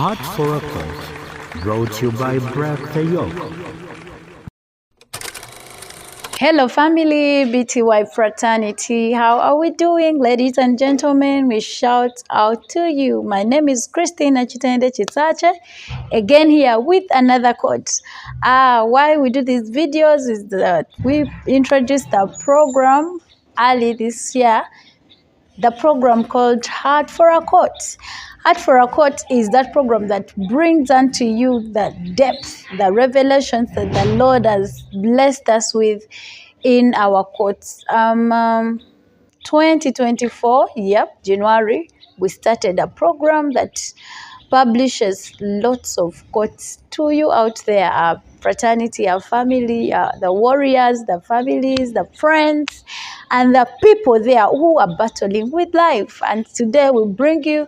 Heart for a Cause, brought to you by Break the Yoke. Hello family, BTY fraternity. How are we doing? Ladies and gentlemen, we shout out to you. My name is Christina Chitende Chitache. Again here with another quote. Why we do these videos is that we introduced a program early this year, the program called Heart for a Quote. Heart for a Quote is that program that brings unto you the depth, the revelations that the Lord has blessed us with in our quotes. 2024, January, we started a program that publishes lots of quotes to you out there, our fraternity, our family, the warriors, the families, the friends, and the people there who are battling with life. And today we bring you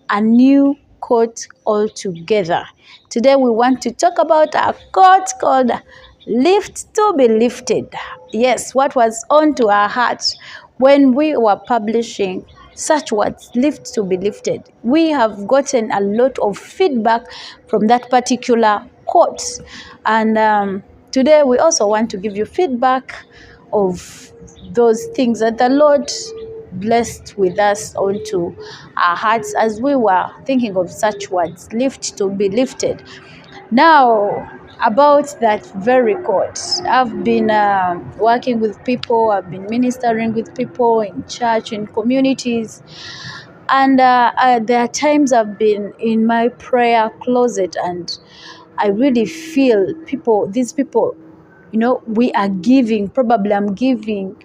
a new quote altogether. Today we want to talk about a quote called Lift to be Lifted. Yes, what was on to our hearts when we were publishing such words, lift to be lifted. We have gotten a lot of feedback from that particular quote. And today we also want to give you feedback of those things that the Lord blessed with us onto our hearts as we were thinking of such words, lift to be lifted. Now, about that very quote, I've been working with people, I've been ministering with people in church, in communities, and there are times I've been in my prayer closet and I really feel these people, we are giving, probably I'm giving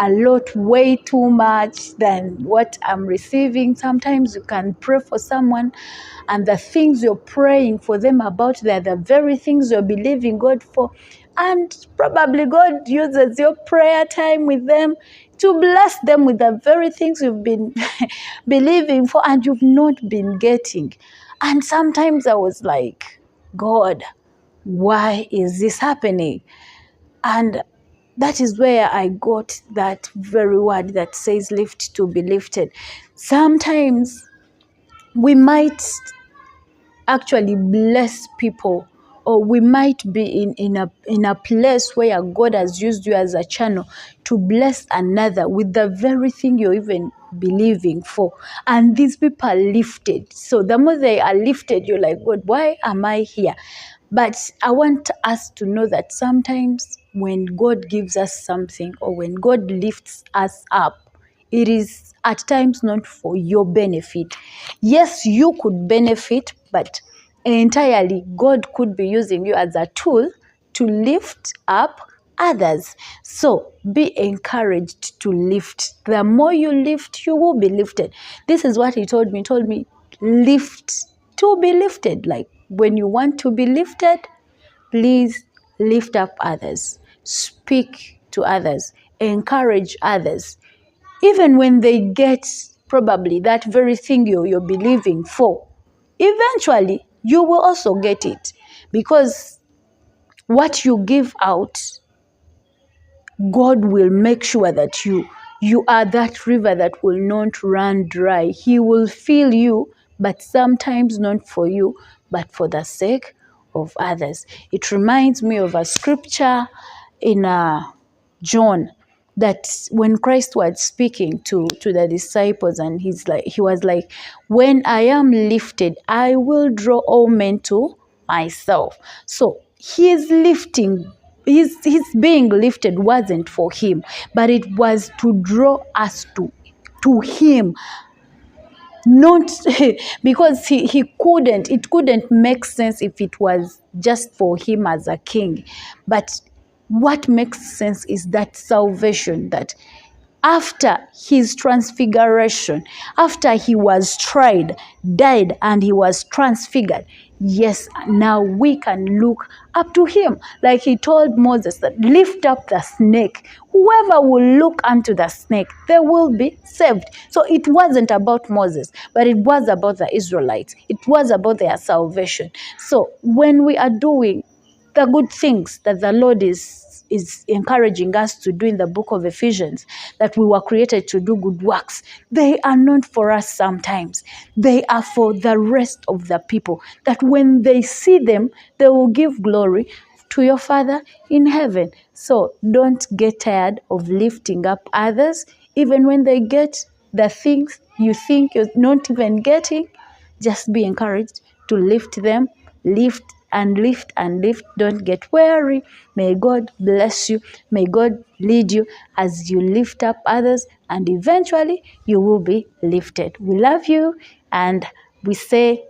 a lot, way too much than what I'm receiving. Sometimes you can pray for someone and the things you're praying for them about, they're the very things you're believing God for. And probably God uses your prayer time with them to bless them with the very things you've been believing for and you've not been getting. And sometimes I was like, God, why is this happening? And that is where I got that very word that says lift to be lifted. Sometimes we might actually bless people, or we might be in a place where God has used you as a channel to bless another with the very thing you're even believing for. And these people are lifted. So the more they are lifted, you're like, God, why am I here? But I want us to know that sometimes when God gives us something or when God lifts us up, it is at times not for your benefit. Yes, you could benefit, but entirely God could be using you as a tool to lift up others. So be encouraged to lift. The more you lift, you will be lifted. This is what he told me. He told me, lift to be lifted. Like when you want to be lifted, please lift up others. Speak to others. Encourage others. Even when they get probably that very thing you're believing for, eventually you will also get it, because what you give out, God will make sure that you are that river that will not run dry. He will fill you, but sometimes not for you, but for the sake of others. It reminds me of a scripture in John, that when Christ was speaking to the disciples, and he was like, when I am lifted, I will draw all men to myself. So his lifting, his being lifted wasn't for him, but it was to draw us to him. Not because it couldn't make sense if it was just for him as a king. But what makes sense is that salvation, that after his transfiguration, after he was tried, died, and he was transfigured, yes, now we can look up to him. Like he told Moses that lift up the snake. Whoever will look unto the snake, they will be saved. So it wasn't about Moses, but it was about the Israelites. It was about their salvation. So when we are doing the good things that the Lord is is encouraging us to do in the book of Ephesians, that we were created to do good works. They are not for us sometimes. They are for the rest of the people, that when they see them, they will give glory to your Father in heaven. So don't get tired of lifting up others, even when they get the things you think you're not even getting. Just be encouraged to lift them, lift and lift and lift. Don't get weary. May God bless you. May God lead you as you lift up others, and eventually you will be lifted. We love you, and we say